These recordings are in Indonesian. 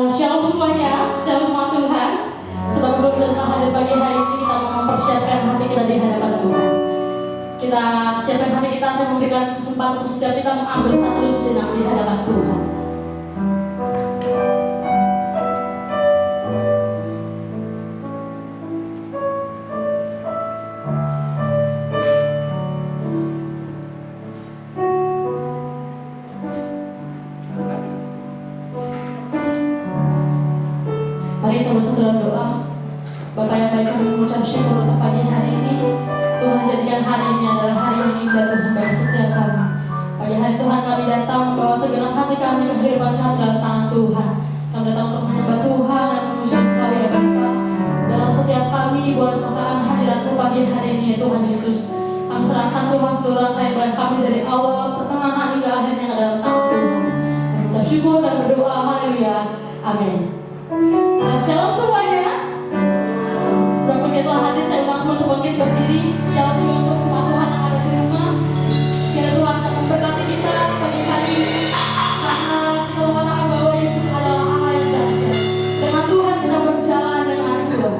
Shalom semuanya, shalom sama Tuhan. Sebelum kita hadir pagi hari ini, kita mau mempersiapkan hati kita di hadapan Tuhan. Kita siapkan hati kita, saya memberikan kesempatan untuk setiap kita mengambil satu sejenak di hadapan Tuhan. Mari kita bersatu dalam doa. Bapa yang baik, kami mengucap syukur untuk pagi hari ini. Tuhan, jadikan hari ini adalah hari yang indah Tuhan bagi setiap kami. Pagi hari Tuhan, kami datang membawa segenap hati kami, kehidupan kami dalam tangan Tuhan. Kami datang untuk menyembah Tuhan dan memuji Engkau ya Bapa. Dalam setiap kami buat pasangan hadirat-Mu pagi hari ini ya Tuhan Yesus. Kami serahkan Tuhan seluruh rangkaian ibadah kami dari awal, pertengahan hingga akhirnya ke dalam tangan Tuhan. Kami mengucap syukur dan berdoa, haleluya, amin. Shalom semuanya. Sebelum kita telah hadir, saya undang semua untuk bangkit berdiri. Shalom juga untuk jemaat Tuhan yang ada di rumah. Kiranya Tuhan akan memberkati kita pagi hari ini. Karena kita Tuhan akan bawa Yesus adalah Allah yang dahsyat. Dengan Tuhan kita berjalan dengan Tuhan.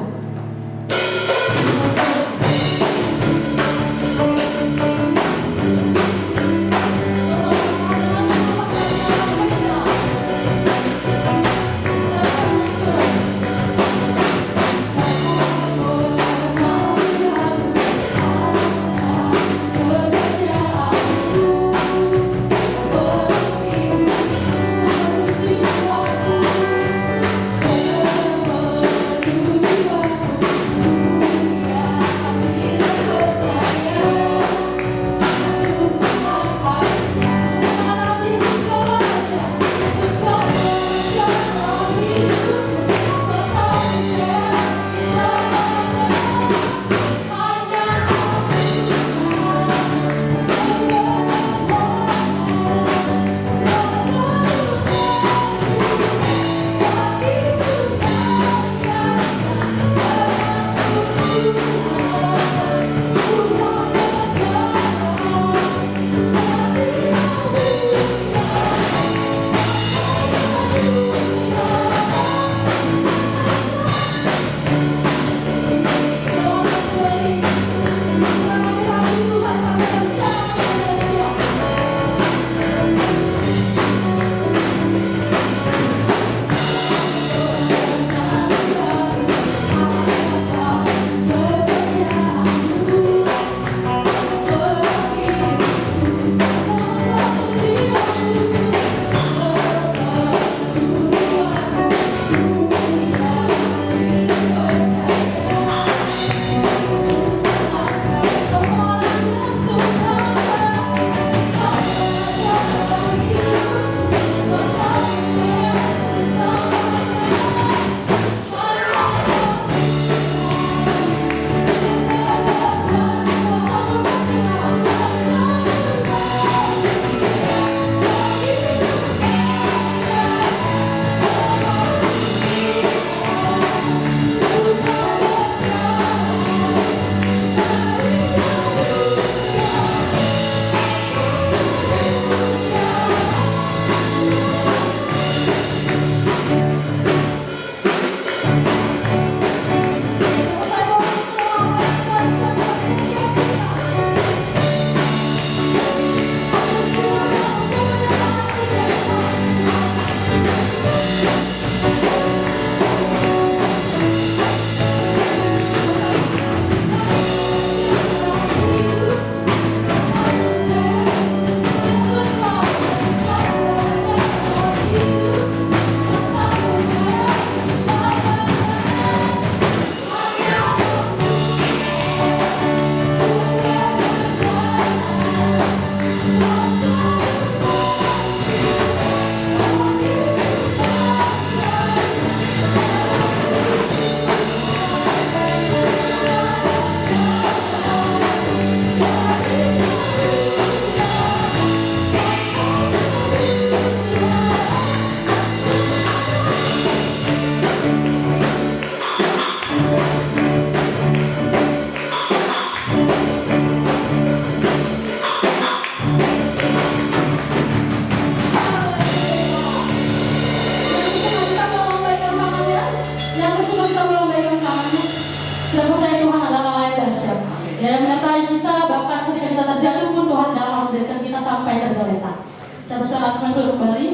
Saya bersama kembali.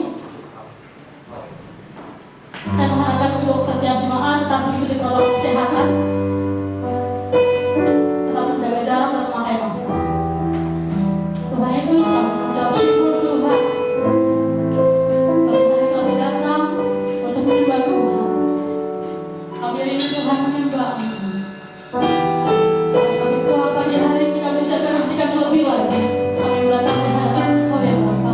Saya mengharapkan untuk setiap jemaat tetap mengikuti protokol kesehatan, tetap menjaga jarak dan memakai masker. Tuhan Yesus, kami mengucap syukur Tuhan. Pada hari kami datang untuk menyembah Tuhan. Kami rindu Tuhan menyembah-Mu. Sebab itu pagi hari ini kami siapkan hati kami lebih lagi. Kami mendatangkan hadapan Engkau ya Bapa.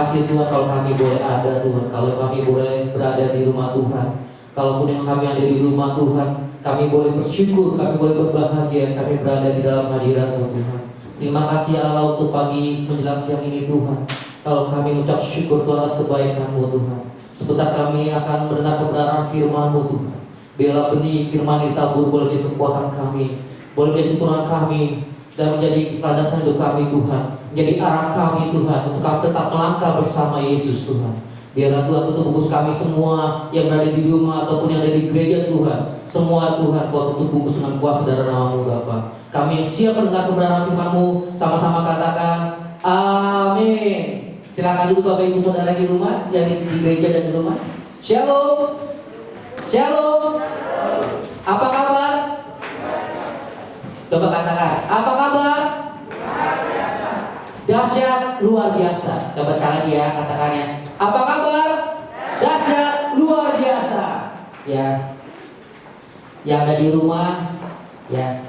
kasih Tuhan kalau kami boleh ada Tuhan, kalau kami boleh berada di rumah Tuhan. Kalaupun yang kami ada di rumah Tuhan, kami boleh bersyukur, kami boleh berbahagia, kami berada di dalam hadirat-Mu Tuhan. Terima kasih Allah untuk pagi menjelang siang ini Tuhan. Kalau kami ucap syukur Tuhan atas kebaikan-Mu Tuhan. Sebentar kami akan mendengar kebenaran firman-Mu Tuhan. Biarlah benih firman ditabur boleh jadi kekuatan kami, boleh jadi turunan kami, dan menjadi landasan hidup kami Tuhan, menjadi arah kami Tuhan, untuk kami tetap melangkah bersama Yesus Tuhan. Biarlah Tuhan tutup bungkus kami semua yang berada di rumah ataupun yang ada di gereja Tuhan. Semua Tuhan Kau tutup bungkus dengan kuasa darah nama-Mu Bapa. Kami siap mendengar kebenaran firman-Mu, sama-sama katakan amin. Silakan duduk Bapak Ibu Saudara di rumah, yang di gereja dan di rumah. Shalom. Shalom. Apa kabar? Coba katakan, apa kabar? Dahsyat luar biasa. Coba sekali lagi ya katakannya. Apa kabar? Dahsyat luar biasa. Ya. Yang ada di rumah, ya.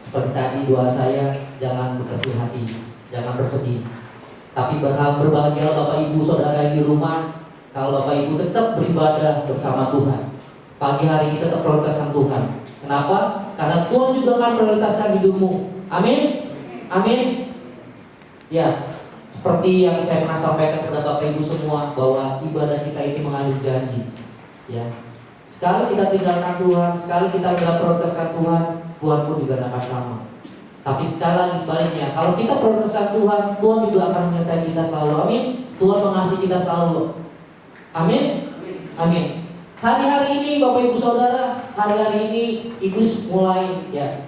Seperti tadi doa saya, jangan berkecil hati, jangan bersedih. Tapi berbahagialah Bapak Ibu Saudara yang di rumah, kalau Bapak Ibu tetap beribadah bersama Tuhan. Pagi hari ini tetap prioritaskan Tuhan. Kenapa? Karena Tuhan juga akan prioritaskan hidupmu. Amin? Amin? Ya, seperti yang saya pernah sampaikan kepada Bapak Ibu semua, bahwa ibadah kita ini mengandung janji. Ya, sekali kita tinggalkan Tuhan, sekali kita tidak prioritaskan Tuhan, Tuhan pun juga akan sama. Tapi sekali lagi sebaliknya, kalau kita prioritaskan Tuhan, Tuhan juga akan menyertai kita selalu. Amin? Tuhan mengasihi kita selalu. Amin? Amin. Hari-hari ini Bapak Ibu Saudara, hari-hari ini iblis mulai nih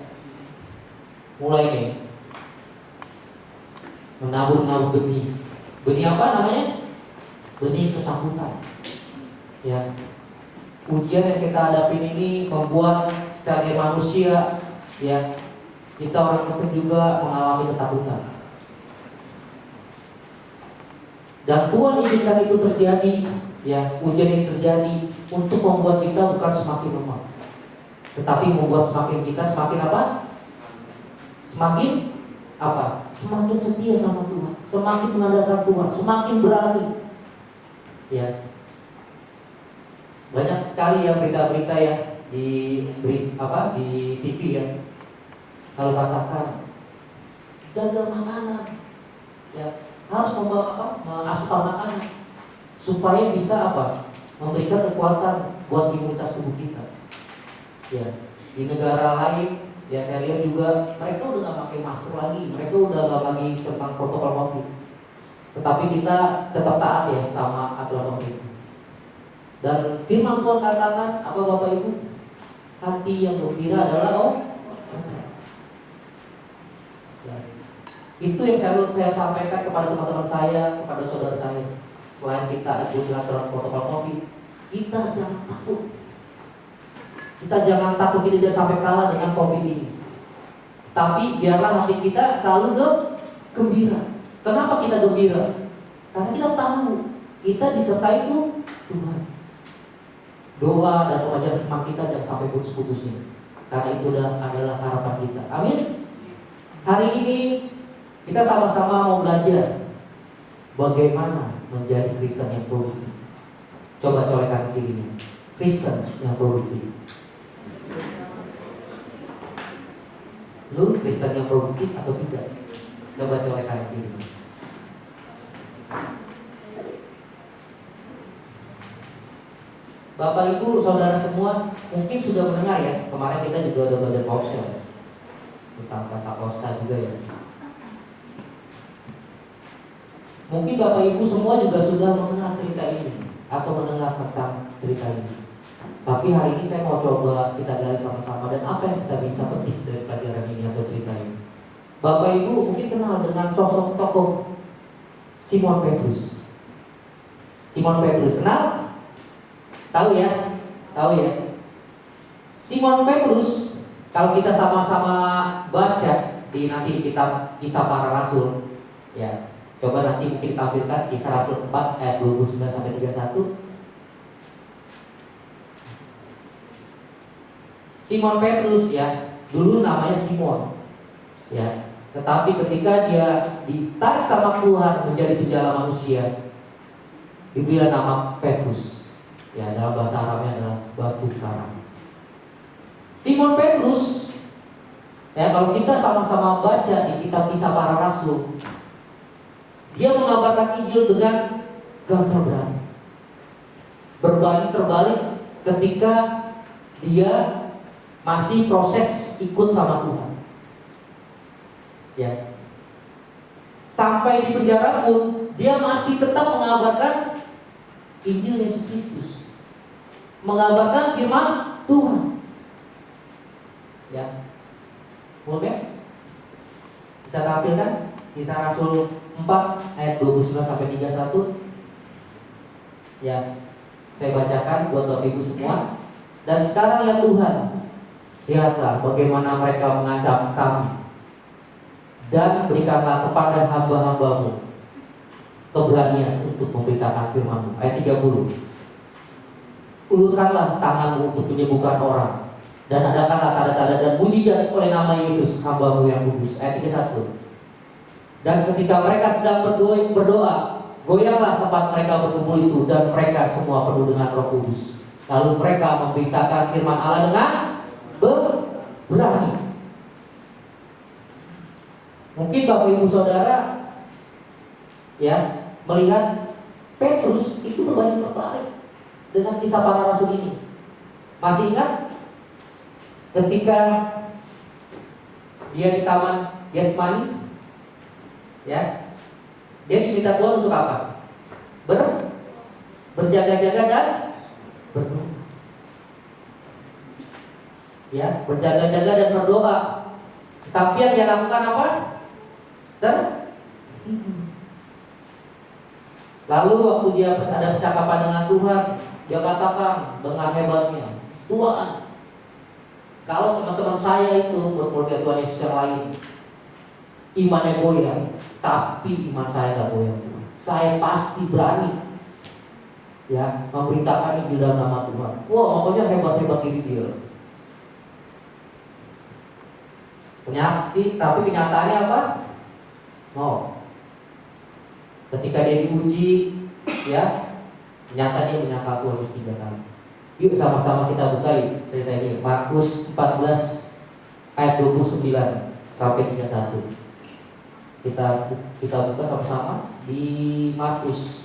menabur benih. Benih apa namanya? Benih ketakutan. Ya. Ujian yang kita hadapi ini membuat secara manusia, ya, kita orang Kristen juga mengalami ketakutan. Dan Tuhan izinkan itu terjadi, ya, ujian ini terjadi untuk membuat kita bukan semakin lemah, tetapi membuat kita semakin apa? Semakin apa? Semakin setia sama Tuhan, semakin mengandalkan Tuhan, semakin berani. Ya. Banyak sekali ya berita-berita ya di TV ya. Kalau katakan jaga makanan, ya, harus mengasupan makanan supaya bisa apa? Memberikan kekuatan buat imunitas tubuh kita. Ya, di negara lain, ya saya lihat juga mereka udah nggak pakai masker lagi, mereka udah nggak lagi tentang protokol COVID. Tetapi kita tetap taat ya sama aturan pemerintah. Dan firman Tuhan katakan apa Bapak Ibu? Hati yang gembira adalah ya. Itu yang saya sampaikan kepada teman-teman saya, kepada saudara saya. Selain kita ikuti aturan protokol COVID, kita jangan takut. Kita jangan takut, kita jangan sampai kalah dengan COVID ini. Tapi biarlah hati kita selalu gembira. Kenapa kita gembira? Karena kita tahu kita disertai Tuhan. Doa dan pengajaran firman kita jangan sampai putus-putusnya. Karena itu adalah harapan kita. Amin. Hari ini kita sama-sama mau belajar bagaimana menjadi Kristen yang produktif. Coba colekkan kirinya. Kristen yang produktif. Lu Kristen yang produktif atau tidak? Coba colekkan kirinya. Bapak Ibu Saudara semua mungkin sudah mendengar ya, kemarin kita juga udah belajar Pausel tentang kata Pausta juga ya. Mungkin Bapak Ibu semua juga sudah mendengar cerita ini atau mendengar tentang cerita ini. Tapi hari ini saya mau coba kita gali sama-sama, dan apa yang kita bisa petik dari pelajaran ini atau cerita ini. Bapak Ibu mungkin kenal dengan sosok tokoh Simon Petrus. Simon Petrus kenal? Tahu ya? Tahu ya? Simon Petrus, kalau kita sama-sama baca nanti di kitab Kisah Para Rasul, ya, coba nanti mungkin tampilkan Kisah Rasul 4 ayat 29 sampai 31. Simon Petrus ya, dulu namanya Simon. Ya. Tetapi ketika dia ditarik sama Tuhan menjadi penjala manusia, diberilah nama Petrus. Ya, dalam bahasa Arabnya adalah batu karang. Simon Petrus, ya, kalau kita sama-sama baca di kitab Kisah Para Rasul, dia mengabarkan Injil dengan gagah berani, berbanding terbalik ketika dia masih proses ikut sama Tuhan. Ya, sampai di penjara pun dia masih tetap mengabarkan Injil Yesus Kristus, mengabarkan firman Tuhan. Ya, boleh bisa tampilkan Kisah Rasul 4 ayat 29 sampai 31. Ya, saya bacakan buat Bapak Ibu semua. Dan sekarang ya Tuhan, lihatlah bagaimana mereka mengancam kami, dan berikanlah kepada hamba-hambamu keberanian untuk memberitakan firman-Mu. Ayat 30. Ulurkanlah tanganmu untuk menyembuhkan orang, dan adakanlah tanda-tanda dan mujizat oleh nama Yesus hamba-Mu yang kudus. Ayat 31. Dan ketika mereka sedang berdoa, goyanglah tempat mereka berkumpul itu, dan mereka semua penuh dengan Roh Kudus. Lalu mereka memberitakan firman Allah dengan berani. Mungkin Bapak Ibu Saudara, ya, melihat Petrus itu berbanding terbalik dengan Kisah Para Rasul ini. Masih ingat ketika dia di taman Getsemani? Ya, dia diminta Tuhan untuk apa? Berjaga-jaga dan berdoa. Ya, berjaga-jaga dan berdoa. Tapi yang dia lakukan apa? Lalu waktu dia ada percakapan dengan Tuhan, dia katakan dengan hebatnya, Tuhan, kalau teman-teman saya itu berkeluarga Tuhan Yesus yang lain, imannya goyang, tapi iman saya gak goyang. Saya pasti berani, ya, memberitakan Injil dalam nama Tuhan. Wah, pokoknya hebat-hebat diri dia. Tapi kenyataannya apa? Oh, ketika dia diuji, ya, ternyata dia menyangkal Tuhan 3 kali. Yuk sama-sama kita buka yuk cerita ini. Markus 14 ayat 29 sampai 31. Kita buka sama-sama di Markus.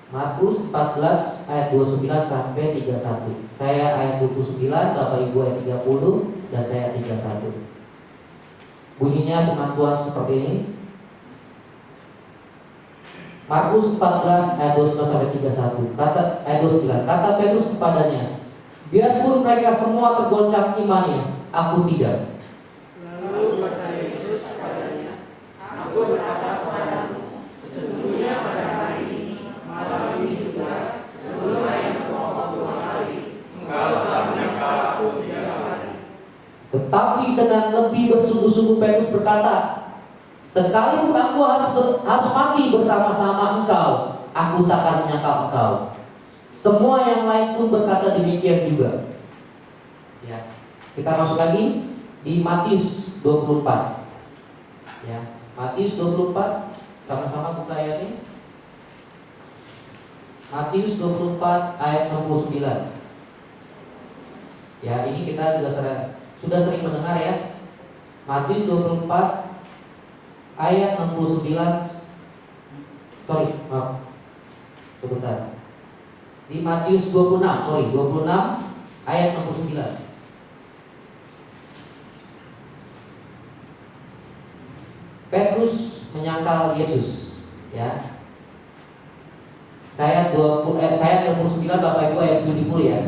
Markus 14 ayat 29 sampai 31. Saya ayat 29, Bapak Ibu ayat 30, dan saya ayat 31. Bunyinya firman Tuhan seperti ini. Markus 14 ayat 29 sampai 31. Ayat 29. Kata Petrus kepadanya, biarpun mereka semua tergoncang imannya, aku tidak. Lalu kata Yesus kepadanya, aku berkata kepadamu, sesungguhnya pada hari ini, malam ini juga, sebelum ayam berkokok 2 kali, engkau telah menyangkal aku 3 kali. Tetapi dengan lebih bersungguh-sungguh Petrus berkata, sekalipun aku harus mati bersama-sama engkau, aku takkan menyangkal engkau. Semua yang lain pun berkata demikian juga. Ya, kita masuk lagi di Matius 24. Ya, Matius 24, sama-sama buka ayatnya. Matius 24 ayat 69. Ya, ini kita juga sudah sering mendengar ya. Matius 24 ayat 69. Sebentar. Di Matius 26 ayat 69. Petrus menyangkal Yesus, ya. Saya 29 Bapak Ibu ayat 70 ya.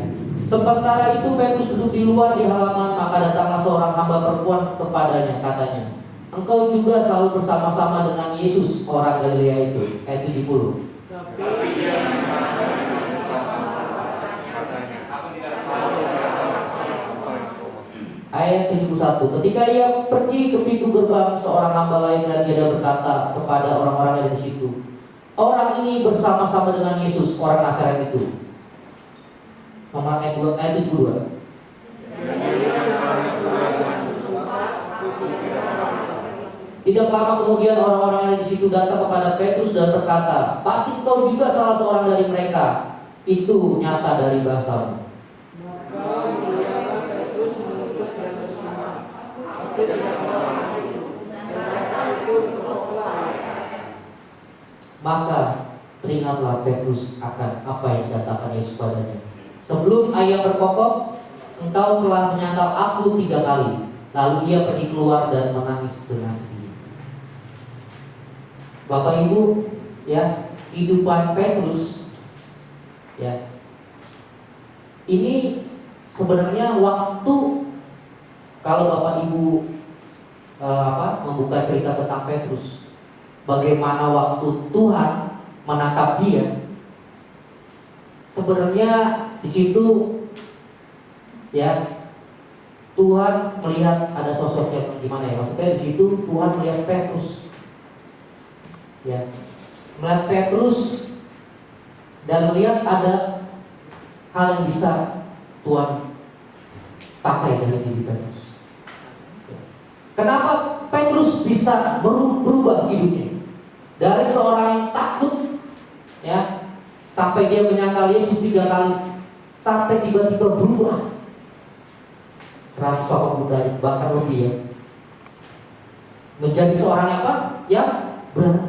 Sementara itu Petrus duduk di luar di halaman, maka datanglah seorang hamba perempuan kepadanya, katanya, engkau juga selalu bersama-sama dengan Yesus orang Galilea itu. Ayat 70. Tapi dia Ayat 71. Ketika ia pergi ke pintu gerbang, seorang hamba lain lagi ada berkata kepada orang-orang yang di situ, orang ini bersama-sama dengan Yesus orang Nazaret itu. nomor ayat 2 ayat 72. Tidak lama kemudian orang-orang yang di situ datang kepada Petrus dan berkata, pasti kau juga salah seorang dari mereka. Itu nyata dari bahasamu. Maka muliakan Yesus menuntut dan bersama. Aku tidak orang itu, dan rasa itu untuk mereka. Maka teringatlah Petrus akan apa yang dikatakan Yesus padanya. Sebelum ayam berkokok, engkau telah menyangkal aku 3 kali. Lalu ia pergi keluar dan menangis dengan sedih. Bapak Ibu, ya, kehidupan Petrus, ya, ini sebenarnya waktu kalau Bapak Ibu membuka cerita tentang Petrus, bagaimana waktu Tuhan menangkap dia, sebenarnya di situ, ya, Tuhan melihat ada sosoknya gimana ya, maksudnya di situ Tuhan melihat Petrus, ya, melihat Petrus dan melihat ada hal yang bisa Tuhan pakai dari diri Petrus. Kenapa Petrus bisa berubah hidupnya dari seorang yang takut, ya, sampai dia menyangkal Yesus 3 kali, sampai tiba-tiba berubah 180 derajat bahkan lebih, ya, menjadi seorang yang apa? Yang berani.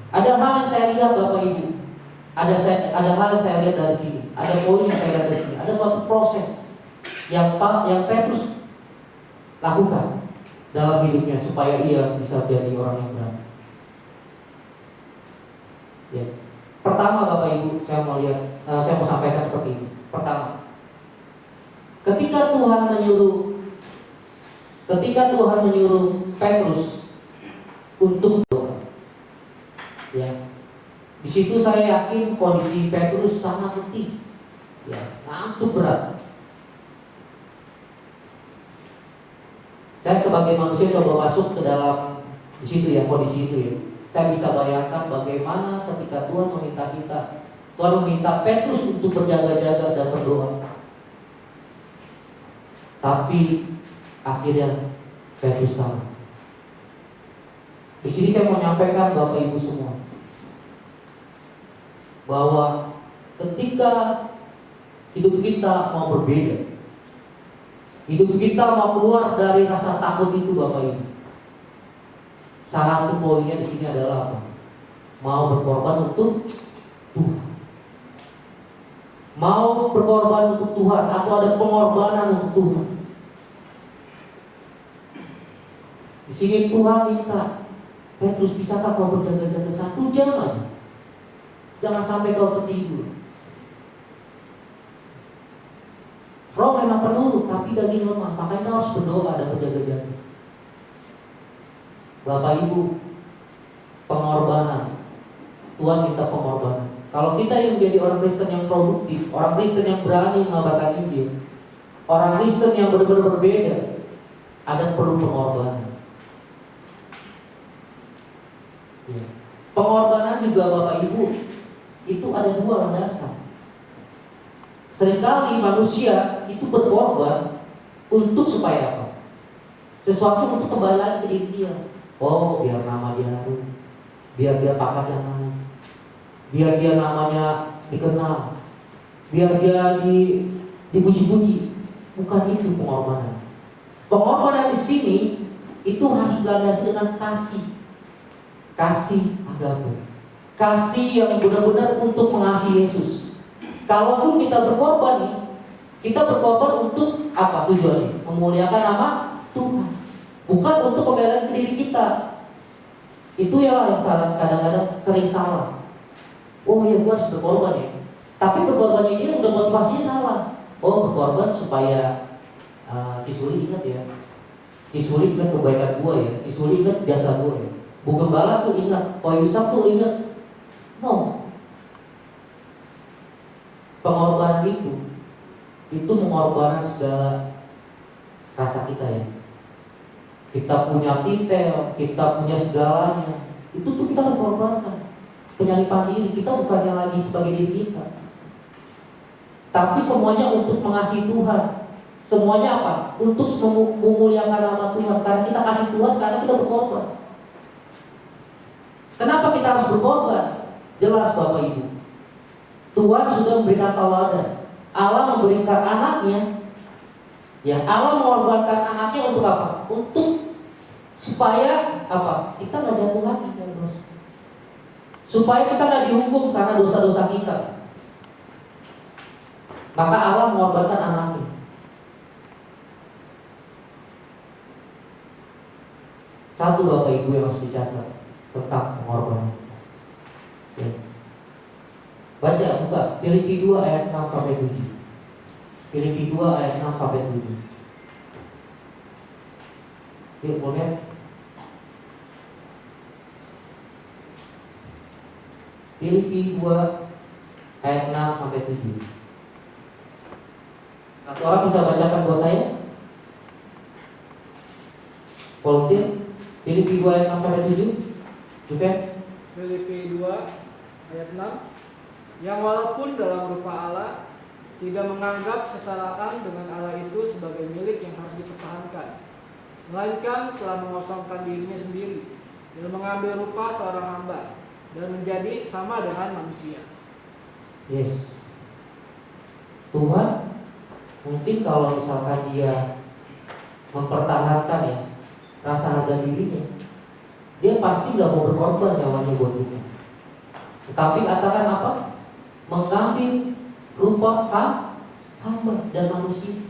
Ada hal yang saya lihat Bapak Ibu, ada hal yang saya lihat dari sini, ada poin yang saya lihat dari sini, ada suatu proses yang Petrus lakukan dalam hidupnya supaya ia bisa menjadi orang yang berani. Ya. Pertama Bapak Ibu, saya mau sampaikan seperti ini. Pertama, ketika Tuhan menyuruh Petrus untuk berdoa, ya, di situ saya yakin kondisi Petrus sangat letih, ya, ngantuk berat. Saya sebagai manusia coba masuk ke dalam di situ, ya, kondisi itu, ya. Saya bisa bayangkan bagaimana ketika Tuhan meminta Petrus untuk berjaga-jaga dan berdoa. Tapi akhirnya Petrus tahu. Di sini saya mau menyampaikan Bapak Ibu semua bahwa ketika hidup kita mau berbeda, hidup kita mau keluar dari rasa takut itu Bapak Ibu, salah satu poinnya di sini adalah apa? Mau berkorban untuk Tuhan. Mau berkorban untuk Tuhan atau ada pengorbanan untuk Tuhan. Di sini Tuhan minta, Petrus, bisakah kau berjaga-jaga 1 jam aja? Jangan sampai kau tertidur. Roh memang penuh, tapi daging lemah, makanya kau harus berdoa dan berjaga-jaga. Bapak Ibu, pengorbanan. Tuhan minta pengorbanan. Kalau kita yang menjadi orang Kristen yang produktif, orang Kristen yang berani mengabarkan Injil, orang Kristen yang benar-benar berbeda, ada perlu pengorbanan. Ya. Pengorbanan juga Bapak Ibu, itu ada 2 landasan. Seringkali manusia itu berkorban untuk supaya apa? Sesuatu untuk kembali lagi ke diri dia. Oh, biar nama dia harum, biar dia pangkat yang naik, biar dia namanya dikenal, biar dia dipuji-puji. Bukan itu pengorbanan. Pengorbanan di sini itu harus dilandasi dengan kasih agape, kasih yang benar-benar untuk mengasihi Yesus. Kalaupun kita berkorban, kita berkorban untuk apa tujuannya? Memuliakan nama Tuhan, bukan untuk kembali ke diri kita. Itu ya yang salah, kadang-kadang sering salah. Oh ya, gue harus berkorban ya. Tapi berkorbannya dia udah motivasinya salah. Oh, berkorban supaya Cisuli ingat ya, Cisuli ingat kebaikan gue ya, Cisuli ingat jasa gue ya, Bu Gembala tuh ingat, Pak Yusuf tuh ingat. No. Pengorbanan itu mengorbankan segala rasa kita ya. Kita punya titel, kita punya segalanya, itu tuh kita harus korbankan. Penyalipan diri, kita bukannya lagi sebagai diri kita. tapi semuanya untuk mengasihi Tuhan. Semuanya apa? Untuk memuliakan nama Tuhan. Karena kita kasih Tuhan, karena kita berkorban. Kenapa kita harus berkorban? Jelas Bapak Ibu, Tuhan sudah memberikan tauladan. Allah memberikan anaknya, ya Allah mengorbankan anaknya untuk apa? Untuk supaya apa? Kita nggak jatuh lagi dari dosa. Supaya kita nggak dihukum karena dosa-dosa kita. Maka Allah mengorbankan anaknya. Satu Bapak Ibu yang harus dicatat tentang pengorbanan. Ya. Baca, buka Filipi 2 ayat 6 sampai 7. Filipi 2 ayat 6 sampai 7. Yuk, mau lihat? Filipi 2 ayat 6 sampai 7. Satu orang bisa bacakan buat saya? Volunteer? Filipi 2 ayat 6 sampai 7. Juven? Filipi 2 ayat 6. Yang walaupun dalam rupa Allah tidak menganggap kesetaraan dengan Allah itu sebagai milik yang harus dipertahankan, melainkan telah mengosongkan dirinya sendiri dan mengambil rupa seorang hamba dan menjadi sama dengan manusia. Yes. Tuhan mungkin kalau misalkan dia mempertahankan ya rasa harga dirinya, dia pasti gak mau berkorban nyawanya buat kita. Tetapi katakan apa? Mengambil rupa hamba dan manusia.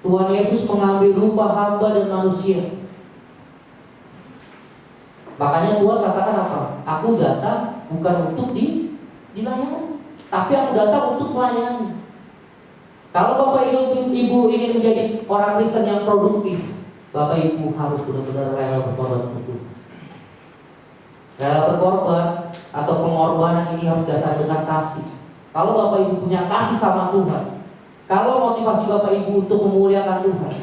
Tuhan Yesus mengambil rupa hamba dan manusia. Makanya Tuhan katakan apa? Aku datang bukan untuk dilayani, tapi aku datang untuk melayani. Kalau Bapak Ibu ingin menjadi orang Kristen yang produktif, Bapak Ibu harus benar-benar rela berkorban untuk Tuhan. Rela berkorban atau pengorbanan ini harus dasar dengan kasih. Kalau Bapak Ibu punya kasih sama Tuhan, kalau motivasi Bapak Ibu untuk memuliakan Tuhan,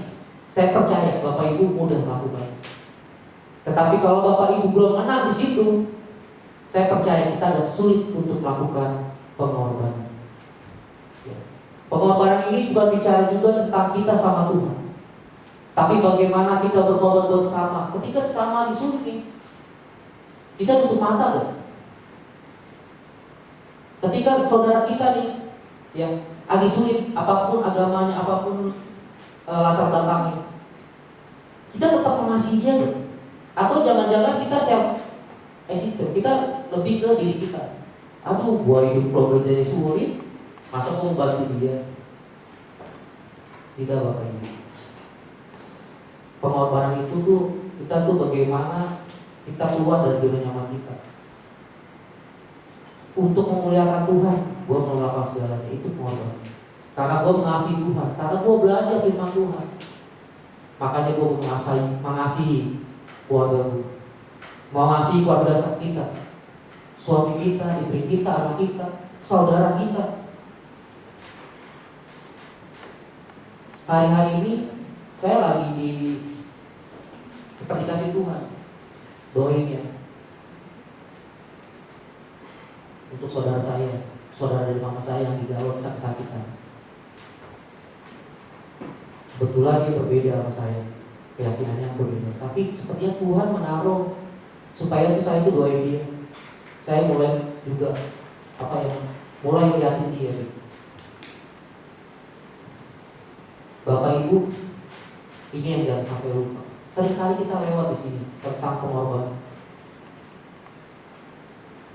saya percaya Bapak Ibu mudah melakukan. Tetapi kalau Bapak Ibu belum menang di situ, saya percaya kita agak sulit untuk melakukan pengorbanan. Ya. Pengorbanan ini bukan bicara juga tentang kita sama Tuhan, tapi bagaimana kita berkorban bersama. Ketika sesama disulit, kita tutup mata kan? Ketika saudara kita nih, yang lagi sulit, apapun agamanya, apapun latar belakangnya, kita tetap mengasihi dia kan? Atau jangan-jangan kita self existent, kita lebih ke diri kita. Aduh, gua hidup keluarganya sulit, masa gua membantu dia? Tidak Bapak Ibu. Pengorbanan itu tuh kita tuh bagaimana kita keluar dari zona nyaman kita untuk memuliakan Tuhan. Gue melakukan segalanya itu pengorbanan. Karena gue mengasihi Tuhan, karena gue belajar firman Tuhan. Makanya gue mengasihi keluarga gue, mengasihi keluarga kita, suami kita, istri kita, anak kita, saudara kita. Hari-hari ini saya lagi seperti kasih Tuhan, doain ya untuk saudara saya, saudara dari mama saya yang dirawat kesakitan. Kebetulan dia berbeda sama saya, keyakinannya yang berbeda. Tapi sepertinya Tuhan menaruh supaya itu saya itu doain dia. Saya mulai juga mulai liatin dia. Bapak Ibu, ini yang jangan sampai lupa. Seringkali kita lewat di sini tentang pengorbanan.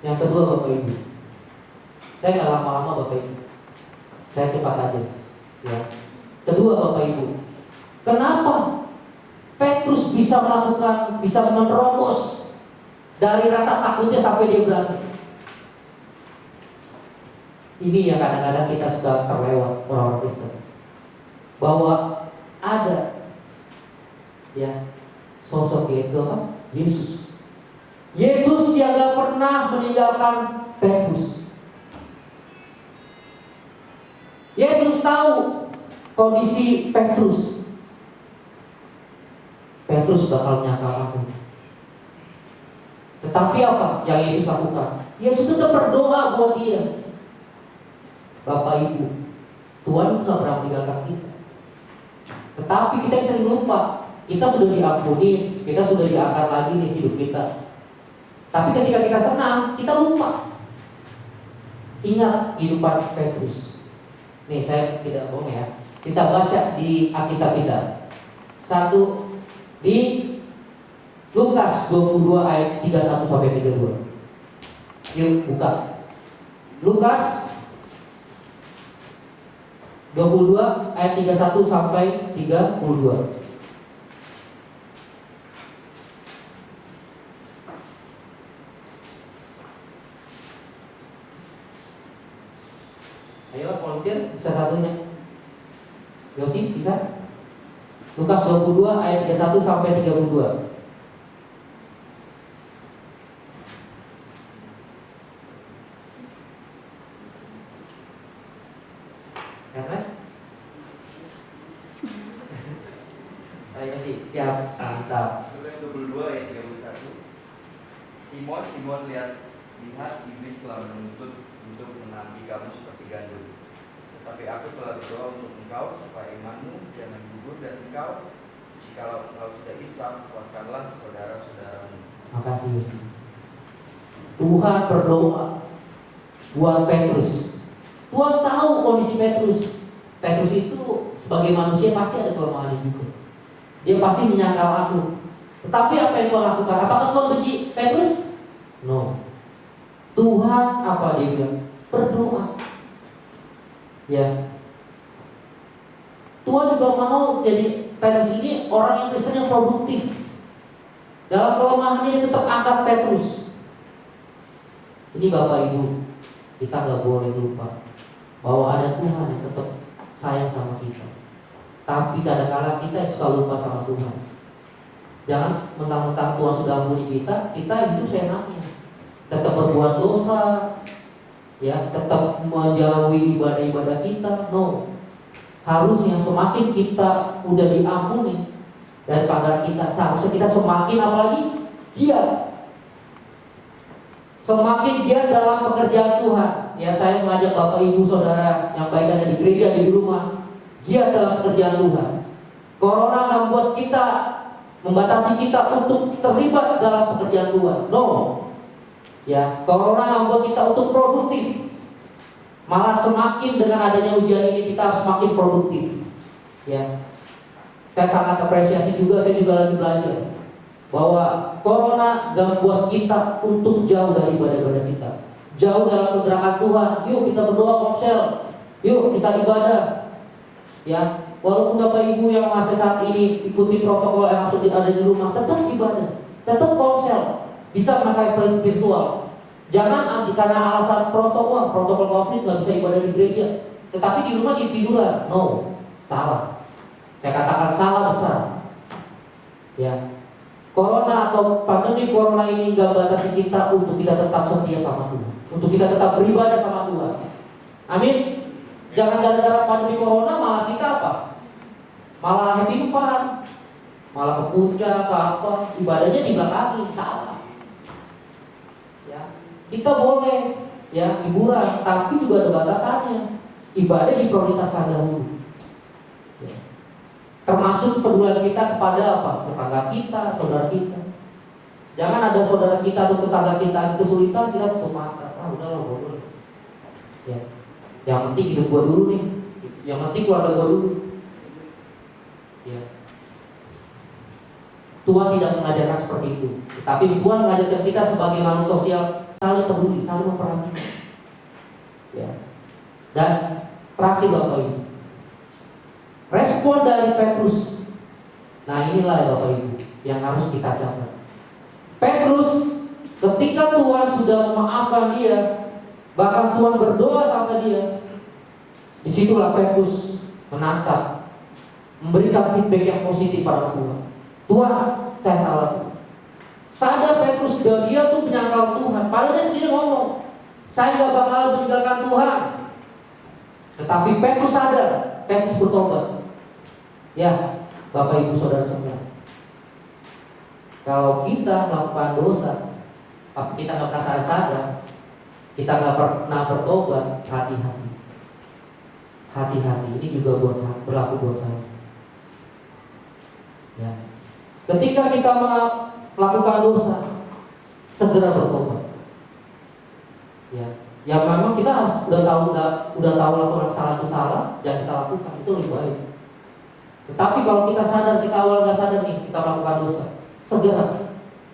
Yang kedua Bapak Ibu, saya nggak lama-lama Bapak Ibu, saya cepat aja. Ya. Kedua Bapak Ibu, kenapa Petrus bisa menerobos dari rasa takutnya sampai dia berani? Ini yang kadang-kadang kita sudah terlewat orang-orang Kristen, bahwa ada ya sosok yaitu apa? Yesus. Yesus yang gak pernah meninggalkan Petrus. Yesus tahu kondisi Petrus. Petrus bakal menyangkal aku. Tetapi apa yang Yesus lakukan? Yesus tetap berdoa buat dia. Bapak Ibu, Tuhan itu nggak pernah meninggalkan kita. Tetapi kita sering lupa, kita sudah diampuni, kita sudah diangkat lagi nih hidup kita. Tapi ketika kita senang, kita lupa. Ingat kehidupan Petrus. Nih saya tidak bohong ya. Kita baca di Alkitab kita. Satu di Lukas 22 ayat 31 sampai 32. Yuk buka. Lukas 22 ayat 31 sampai 32. Ayo volunteer, bisa satunya. Yosi bisa? Lukas 22 ayat 31 sampai 32. Ernest? Ayo sih, siap, mantap. Lukas 22 ayat 31. Simon, lihat iblis telah menuntut untuk menampi kamu seperti gandum. Tetapi aku telah berdoa untuk engkau supaya imanmu jangan gugur, dan engkau, jikalau engkau sudah insaf, kuatkanlah saudara-saudaramu. Makasih Yosi. Tuhan berdoa buat Petrus. Tuhan tahu kondisi Petrus. Petrus itu sebagai manusia pasti ada kelemahannya juga. Dia pasti menyangkal aku. Tetapi apa yang Tuhan lakukan? Apakah Tuhan benci Petrus? No. Tuhan apa dia bilang? Berdoa. Ya. Tuhan juga mau jadi Petrus ini orang yang Kristen yang produktif. Dalam kelemahannya dia tetap angkat Petrus. Ini Bapak Ibu, kita nggak boleh lupa bahwa ada Tuhan yang tetap sayang sama kita. Tapi kadang-kadang kita suka lupa sama Tuhan. Jangan mentang-mentang Tuhan sudah ampuni kita hidup seenaknya. Tetap berbuat dosa, ya, tetap menjauhi ibadah-ibadah kita. No. Harusnya semakin kita udah diampuni daripada kita, seharusnya kita semakin apalagi giat. Semakin giat dalam pekerjaan Tuhan. Ya, saya mengajak Bapak Ibu Saudara yang baik ada di gereja, di rumah, giat dalam pekerjaan Tuhan. Corona membuat kita, membatasi kita untuk terlibat dalam pekerjaan Tuhan. No. Ya, corona membuat kita untuk produktif. Malah semakin dengan adanya ujian ini kita semakin produktif. Ya. Saya sangat apresiasi juga, saya juga lagi belajar bahwa corona gak buat kita untuk jauh dari ibadah-ibadah kita, jauh dalam kegerakan Tuhan. Yuk kita berdoa komsel, yuk kita ibadah. Ya, walaupun Bapak Ibu yang masih saat ini ikuti protokol yang harus ada di rumah, tetap ibadah, tetap komsel, bisa pakai virtual. Jangan karena alasan protokol COVID nggak bisa ibadah di gereja, tetapi di rumah tiduran. No, salah. Saya katakan salah besar. Ya. Corona atau pandemi corona ini gak batasi kita untuk kita tetap setia sama Tuhan, untuk kita tetap beribadah sama Tuhan. Amin. Jangan gara-gara pandemi corona malah kita apa? Malah happy fun, malah ke puncak, ke apa? Ibadahnya dibelakangin, salah. Ya, kita boleh ya hiburan, tapi juga ada batasannya. Ibadah diprioritaskan dahulu. Ya. Termasuk pedulian kita kepada apa? Tetangga kita, saudara kita. Jangan ada saudara kita atau tetangga kita kesulitan, kita tutup mata. Ah udahlah bodoh. Ya. Yang penting hidup gua dulu nih. Yang penting keluarga gua dulu. Ya. Tuhan tidak mengajarkan seperti itu. Tapi Tuhan mengajarkan kita sebagai makhluk sosial saling peduli, saling memperhatikan. Ya. Dan terakhir Bapak Ibu, respon dari Petrus. Nah inilah ya Bapak Ibu yang harus kita catat. Petrus ketika Tuhan sudah memaafkan dia, bahkan Tuhan berdoa sama dia, disitulah Petrus menangkap, memberikan feedback yang positif pada Tuhan. Tuhan, saya salah. Sadar Petrus bahwa dia tuh menyangkal Tuhan. Padahal dia sendiri ngomong, saya gak bakal meninggalkan Tuhan. Tetapi Petrus sadar, Petrus bertobat. Ya, Bapak Ibu Saudara semua, kalau kita melakukan dosa, tapi kita nggak pernah sadar, kita nggak pernah bertobat, hati-hati. hati-hati. Ini juga buat saya, berlaku buat saya. Ya. Ketika kita melakukan dosa, segera bertobat. Ya, ya memang kita harus udah tahu lakukan salah itu salah, jangan kita lakukan, itu lebih baik. Tetapi kalau kita sadar, kita awal nggak sadar nih, kita melakukan dosa, segera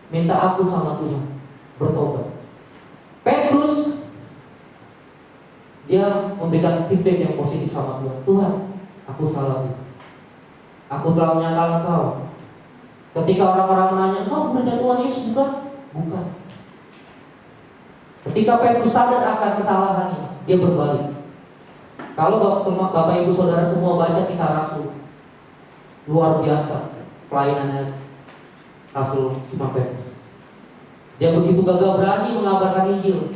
minta ampun sama Tuhan, bertobat. Petrus dia memberikan feedback yang positif sama Tuhan. Tuhan, aku salah Tuhan. Aku telah menyangkal Engkau. Ketika orang-orang menanya, "Engkau muridnya Tuhan Yesus bukan?" Bukan. Ketika Petrus sadar akan kesalahannya, dia berbalik. Kalau Bapak Ibu Saudara semua baca Kisah Rasul, luar biasa pelayanannya Rasul Simon Petrus. Dia begitu gagah berani mengabarkan Injil.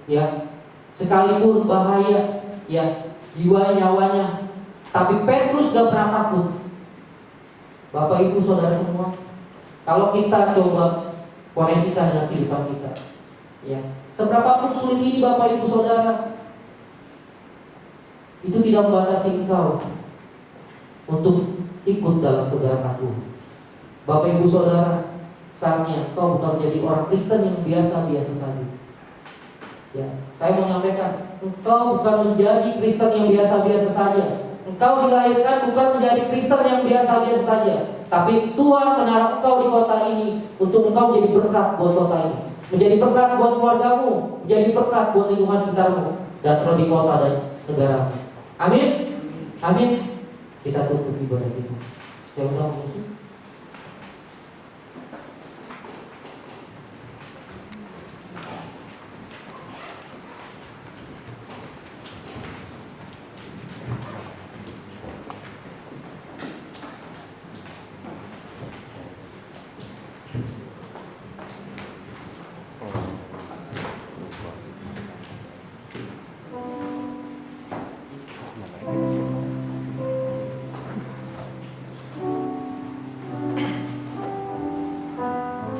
Ya, sekalipun bahaya, ya, jiwa nyawanya, tapi Petrus gak pernah takut. Bapak Ibu Saudara semua, kalau kita coba koneksikan dengan kehidupan kita, ya, seberapapun sulit ini Bapak Ibu Saudara, itu tidak membatasi engkau untuk ikut dalam pergerakan Tuhan. Bapak Ibu Saudara, saatnya engkau bukan menjadi orang Kristen yang biasa-biasa saja. Ya, saya mau menyampaikan, engkau bukan menjadi Kristen yang biasa-biasa saja. Engkau dilahirkan bukan menjadi Kristen yang biasa-biasa saja, tapi Tuhan menaruh engkau di kota ini untuk engkau menjadi berkat buat kota ini, menjadi berkat buat keluargamu, menjadi berkat buat lingkungan sekitarmu, dan terlebih kota dan negaramu. Amin. Amin. Kita tutup ibadah kita. Saya ulang mengisi.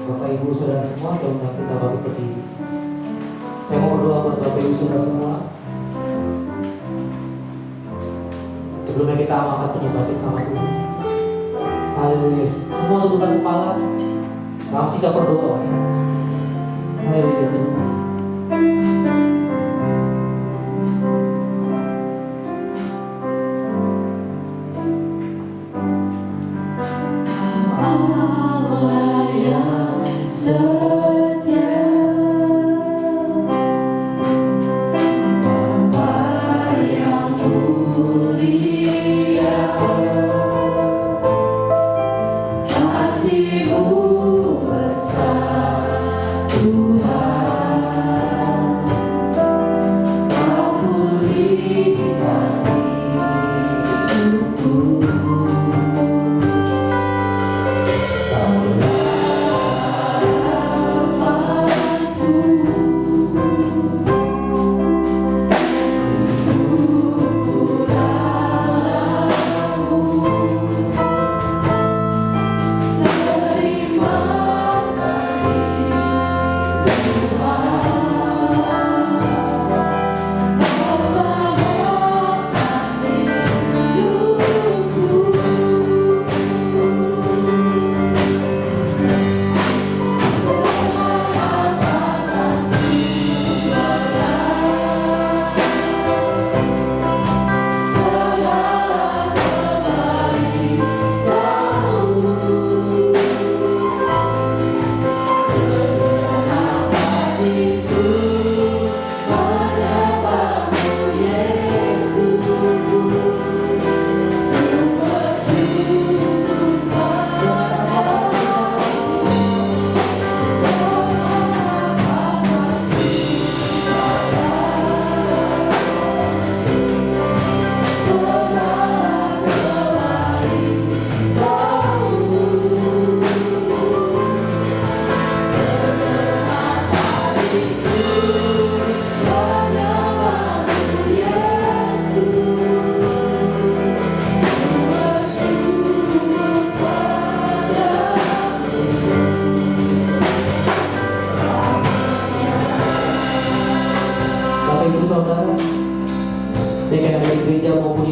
Bapak Ibu Saudara semua, saya undang kita bagi berdiri. Saya mau berdoa buat Bapak Ibu Saudara semua. Sebelumnya kita angkat penyembahan sama Tuhan. Haleluya. Semua tundukkan kepala dalam sikap berdoa. Haleluya Tuhan. Allah yang setia, Bapa yang mulia, kasih-Mu besar Tuhan.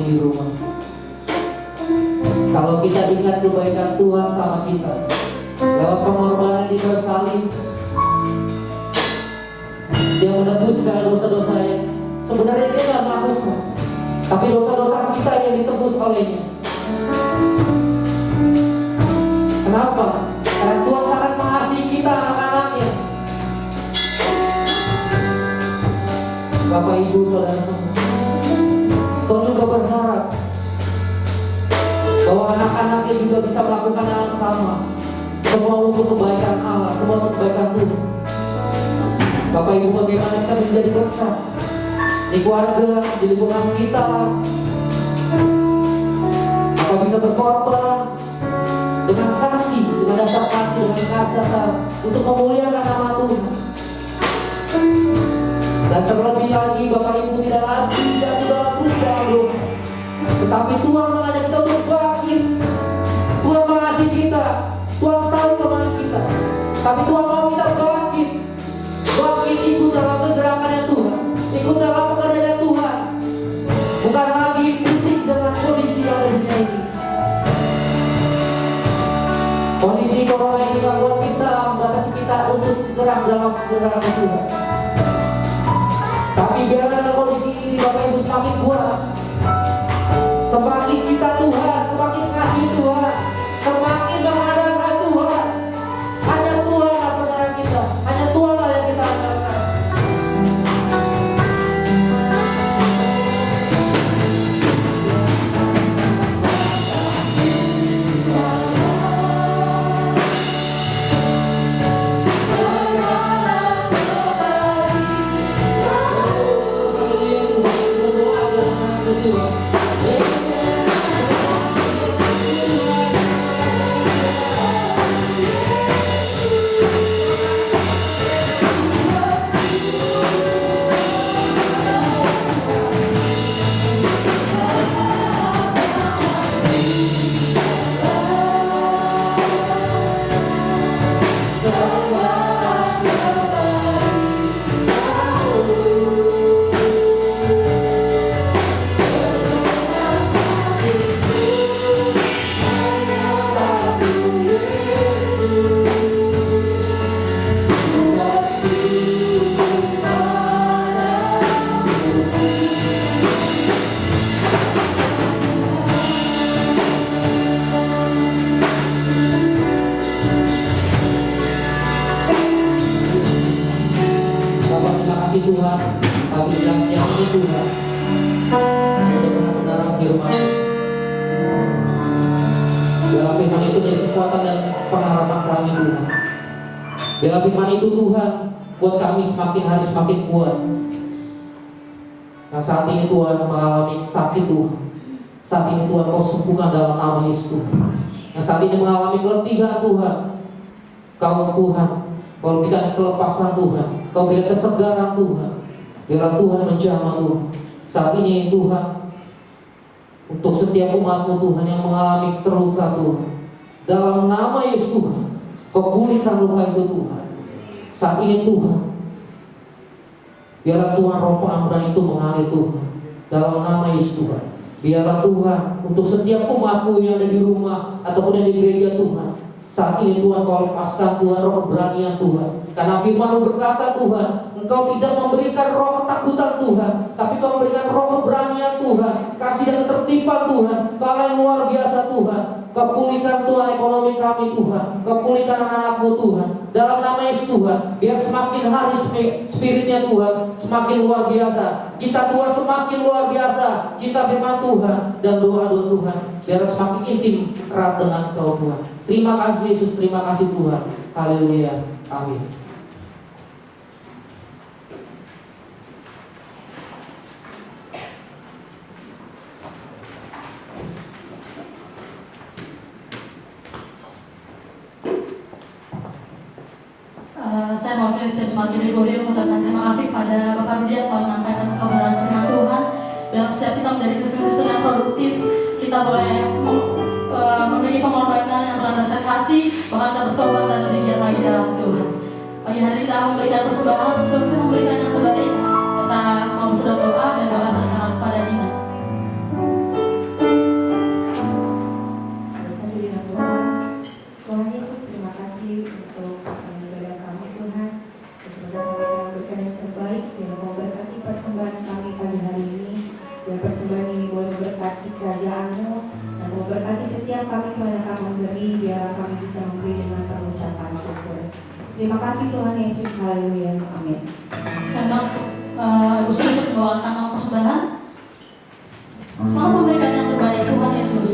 di rumah. Kalau kita ingat kebaikan Tuhan sama kita lewat pengorbanan di kayu salib, Dia menebus segala dosa-dosa yang sebenarnya Dia tidak melakukan, tapi dosa-dosa kita yang ditebus olehnya. Kenapa? Karena Tuhan sangat mengasihi kita, anak-anaknya. Bapak, Ibu, Saudara semua, Tuhan juga berharap bahwa anak-anaknya juga bisa melakukan hal yang sama. Semua untuk kebaikan Allah, semua untuk kebaikan Tuhan. Bapak Ibu, bagaimana bisa menjadi berkat di keluarga, di lingkungan sekitar? Apa bisa berkorban dengan kasih, dengan dasar kasih, dengan dasar untuk memuliakan nama Tuhan? Dan terlebih lagi, Bapak Ibu, tidak lagi dan tidak terus dalam dosa, tetapi Tuhan mengajak kita untuk bangkit. Tuhan mengasihi kita, Tuhan tahu kelemahan kita, tapi Tuhan mau kita bangkit. Bangkit ikut dalam kegerakannya Tuhan, ikut dalam pekerjaannya Tuhan, bukan lagi pusing dengan kondisi yang ada di dunia ini. Kondisi corona ini membuat kita membatasi kita untuk gerak dalam kegerakan Tuhan. Tapi biarlah kondisi ini Bapak Ibu semakin kuat, semakin kita Tuhan, semakin kasih Tuhan, semakin mengandalkan Tuhan. Hanya Tuhan yang benar kita, hanya Tuhan yang kita andalkan. Tuhan, pagi siang ini Tuhan, untuk benar-benar firman. Biarlah firman itu menjadi kekuatan dan pengharapan kami Tuhan. Biarlah firman itu Tuhan, buat kami semakin hari semakin kuat. Yang saat ini Tuhan mengalami sakit Tuhan, saat ini Tuhan Kau sembuhkan dalam nama Yesus Tuhan. Yang saat ini mengalami keletihan Tuhan, Kau Tuhan, Kau berikan kelepasan Tuhan, Kau berikan kesegaran Tuhan. Biarlah Tuhan menjamah Tuhan. Saat ini Tuhan, untuk setiap umat-Mu Tuhan yang mengalami terluka Tuhan, dalam nama Yesus Tuhan, Kau pulihkan luka itu Tuhan. Saat ini Tuhan, biarlah Tuhan roh pengampunan itu mengalir Tuhan, dalam nama Yesus Tuhan. Biarlah Tuhan, untuk setiap umat-Mu yang ada di rumah ataupun yang di gereja Tuhan, saat ini Tuhan Kau lepaskan Tuhan roh keberanian Tuhan. Karena firman-Mu berkata Tuhan, Engkau tidak memberikan roh ketakutan Tuhan, tapi Kau memberikan roh keberanian Tuhan, kasih dan ketertiban Tuhan. Kau yang luar biasa Tuhan. Kau pulihkan Tuhan ekonomi kami Tuhan, Kau pulihkan anak-anak-Mu Tuhan, dalam nama Yesus Tuhan. Biar semakin hari spiritnya Tuhan semakin luar biasa, kita Tuhan semakin luar biasa, kita firman Tuhan dan doa-doa Tuhan biar semakin intim erat dengan Kau Tuhan. Terima kasih Yesus, terima kasih Tuhan. Haleluya, amin. Saya mau Kristen Jemaat Gregoria mengucapkan terima kasih kepada Bapak Budi yang telah menyampaikan kebenaran firman Tuhan. Biar setiap kita menjadi Kristen yang produktif, kita boleh memiliki pengorbanan yang berlandaskan kasih, bahkan kita bertobat dan lebih giat lagi dalam Tuhan. Pagi hari kita memberikan persembahan sebelum kita memberikan yang terbaik. Kita mau berdoa dan doa sesaat kepada Dina. Terima kasih Tuhan Yesus, haleluya, amin. Saya Ibu Sri untuk membawakan nama persembahan. Selamat memberikan yang terbaik Tuhan Yesus.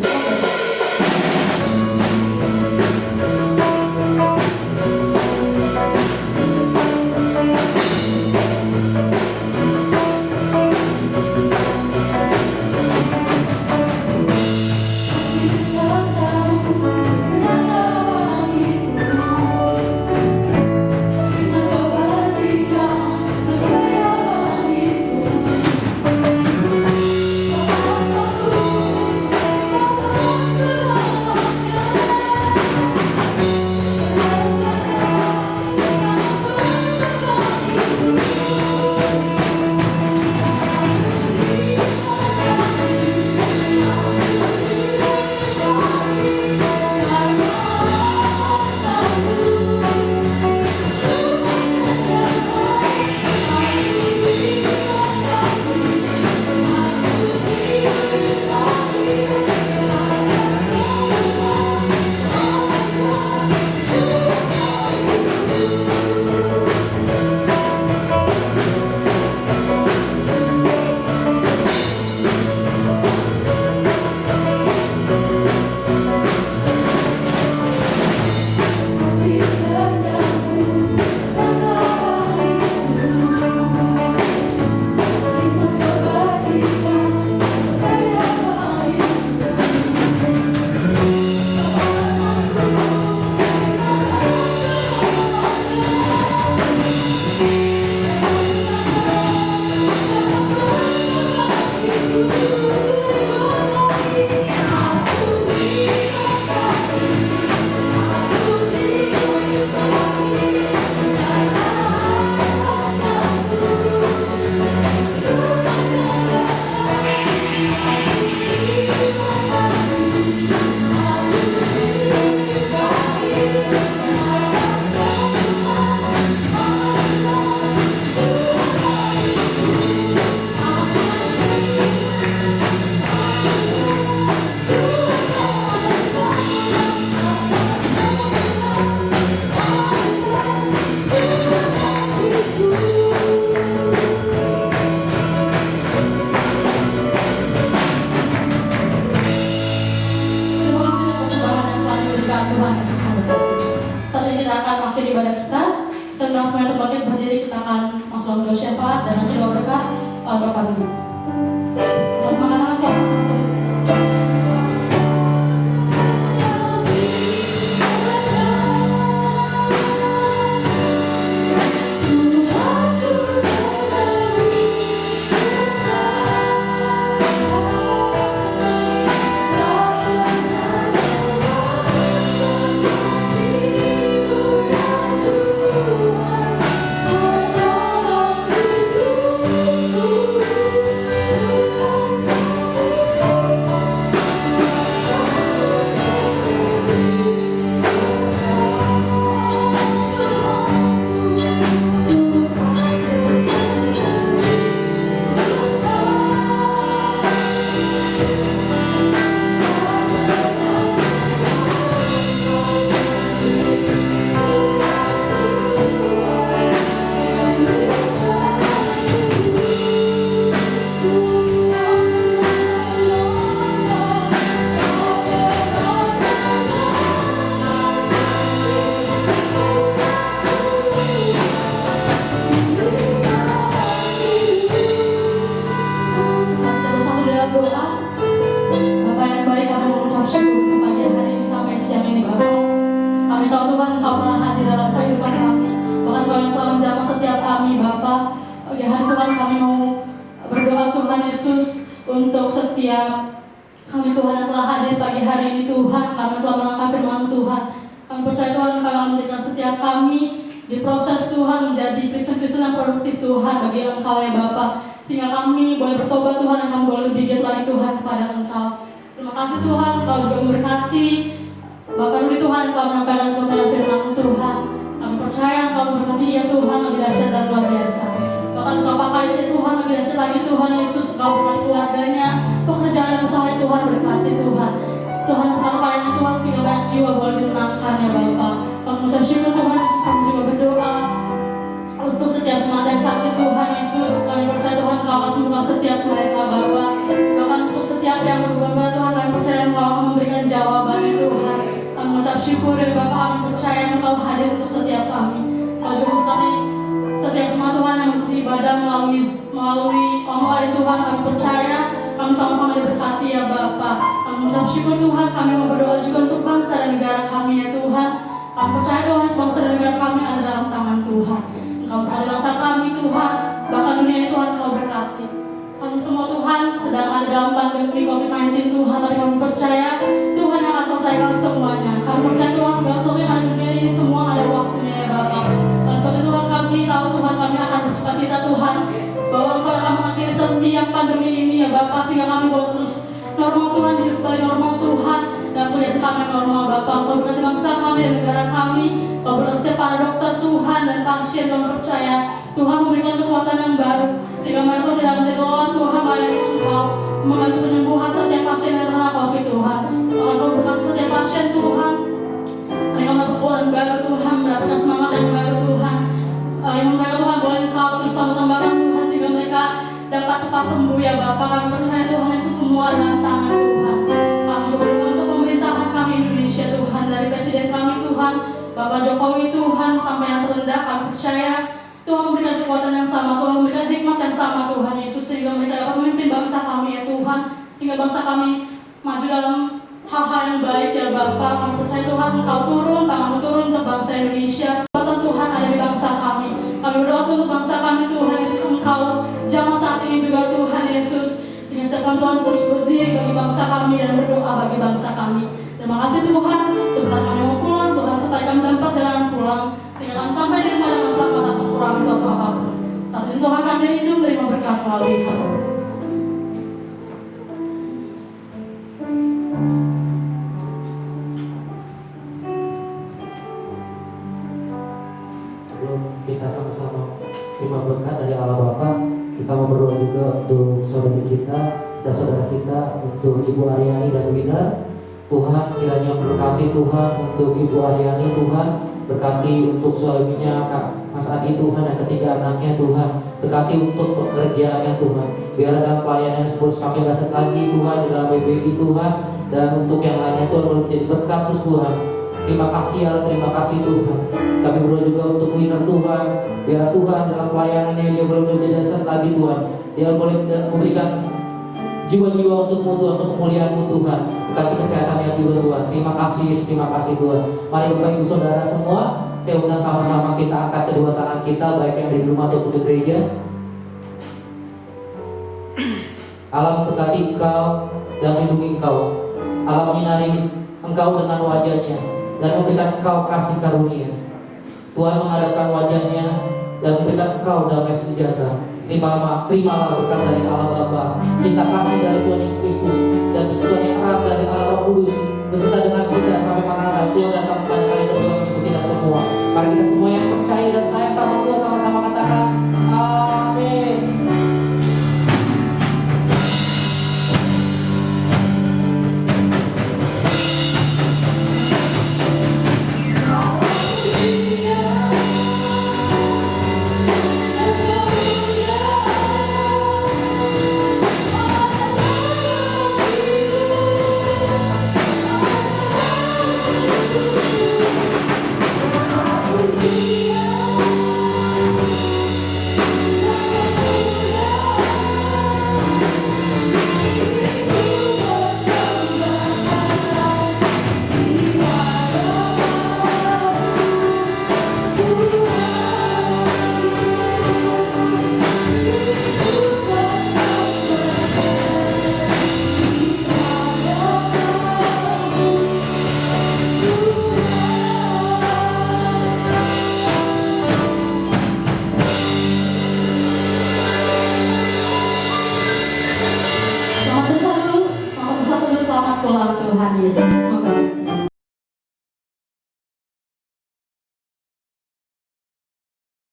untuk setiap kami Tuhan yang telah hadir pagi hari ini Tuhan. Kami telah mengangkat firman Tuhan. Kami percaya Tuhan Kami akan menjadikan setiap kami diproses Tuhan menjadi Kristen-Kristen yang produktif Tuhan bagi Engkau ya Bapa. Sehingga kami boleh bertobat Tuhan dan kami boleh lebih giat lagi Tuhan kepada Engkau. Terima kasih Tuhan Engkau juga memberkati Bapak Rudi Tuhan yang telah menyampaikan kebenaran firman Tuhan. Kami percaya Engkau memberkati ya Tuhan lebih dahsyat dan luar biasa. Bahkan Engkau pakai dia Tuhan lebih dahsyat lagi Tuhan Yesus. Engkau berkati keluarganya, pekerjaan dan usaha Tuhan berkati Tuhan. Tuhan memberkati Tuhan sehingga banyak jiwa boleh dimenangkan ya Bapak. Kami mengucap syukur Tuhan Yesus, kami juga berdoa untuk setiap jemaat yang sakit Tuhan Yesus. Kami percaya Tuhan Kau akan sembuhkan setiap mereka Bapa. Bahkan untuk setiap yang berdoa Tuhan, kami percaya Engkau akan memberikan jawabannya Tuhan. Kami mengucap syukur ya Bapa, kami percaya Engkau hadir untuk setiap kami. Kau juga berkati setiap jemaat Tuhan yang mengikuti ibadah melalui online Tuhan. Kami percaya kami sama-sama diberkati ya Bapa. Kami mengucap syukur Tuhan, kami mau berdoa juga untuk bangsa dan negara kami ya Tuhan. Kami percaya Tuhan, bangsa dan negara kami ada dalam tangan Tuhan. Engkau berkati bangsa kami Tuhan, bahkan dunia ini Tuhan Kau berkati. Kami semua Tuhan sedang ada dalam pandemi COVID-19 Tuhan, tapi kami percaya Tuhan yang akan selesaikan semuanya. Kami percaya Tuhan segala sesuatu yang ada di dunia ini semua ada waktunya ya Bapa. Dan sebab itu Tuhan kami tahu Tuhan kami akan bersukacita Tuhan bahwa Engkau akan mengakhiri setiap pandemi ini ya Bapa, sehingga kami boleh terus normal Tuhan, hidup kembali normal Tuhan, dan kuliah kami normal Bapa. Engkau berkati bangsa kami dan negara kami. Engkau berkati setiap para dokter Tuhan dan pasien. Kami percaya Tuhan memberikan kekuatan yang baru sehingga mereka tidak menjadi lelah Tuhan melayani Engkau, membantu penyembuhan setiap pasien yang terkena COVID Tuhan. Bahkan Engkau berkati setiap pasien Tuhan, mereka mendapat kekuatan baru Tuhan, mendapatkan semangat yang baru Tuhan. Yang mereka Tuhan boleh Engkau terus tambahkan Tuhan sehingga mereka dapat cepat sembuh ya Bapa. Kami percaya Tuhan Yesus semua dalam tangan Tuhan. Kami juga berdoa untuk pemerintahan kami Indonesia Tuhan, dari presiden kami Tuhan, Bapak Jokowi Tuhan sampai yang terendah. Kami percaya Tuhan memberikan kekuatan yang sama, Tuhan memberikan hikmat yang sama Tuhan Yesus, sehingga mereka dapat memimpin bangsa kami ya Tuhan, sehingga bangsa kami maju dalam hal-hal yang baik ya Bapa. Kami percaya Tuhan Engkau turun, tangan-Mu turun untuk bangsa Indonesia. Kekuatan Tuhan ada di bangsa kami. Kami berdoa untuk bangsa kami Tuhan Yesus, Engkau zaman saat ini juga Tuhan Yesus, sehingga setiap Tuhan terus berdiri bagi bangsa kami dan berdoa bagi bangsa kami. Terima kasih Tuhan, sebentar kami mau pulang, Tuhan sertai kami dalam perjalanan pulang, sehingga kami sampai di rumah dengan selamat tanpa kurangi suatu apapun. Saat ini Tuhan kami rindu menerima berkat melalui Kau. Sebelum kita sama-sama terima berkat dari Allah Bapa, kita mau berdoa juga untuk saudari kita dan saudara kita, untuk Ibu Aryani dan Wida. Tuhan kiranya berkati Tuhan untuk Ibu Aryani Tuhan, berkati untuk suaminya Kak Mas Adi Tuhan dan ketiga anaknya Tuhan, berkati untuk pekerjaannya Tuhan, biar dalam pelayanan sebelum kami dasar lagi Tuhan di dalam BBI Tuhan, dan untuk yang lainnya Tuhan boleh menjadi berkat terus Tuhan. Terima kasih ya, terima kasih Tuhan. Kami berdoa juga untuk Wina Tuhan, biar Tuhan dalam pelayanannya dia boleh menjadi dasar lagi Tuhan, dia boleh memberikan jiwa-jiwa untukmu Tuhan, untuk kemuliaan-Mu Tuhan, berkati kesehatannya juga Tuhan. Terima kasih Tuhan. Mari Bapak Ibu Saudara semua, saya undang sama-sama kita angkat kedua tangan kita, baik yang di rumah ataupun di gereja. Allah memberkati engkau dan melindungi engkau. Allah menyinari engkau dengan wajahnya dan memberikan engkau kasih karunia. Tuhan menghadapkan wajahnya dan memberikan engkau damai sejahtera. Terimalah berkat dari Allah Bapa, cinta kasih dari Tuhan Yesus Kristus, dan persekutuan yang erat dari Allah Roh Kudus beserta dengan kita sampai mana Tuhan datang pada kali kedua mengikuti kita semua. Mari kita semua yang percaya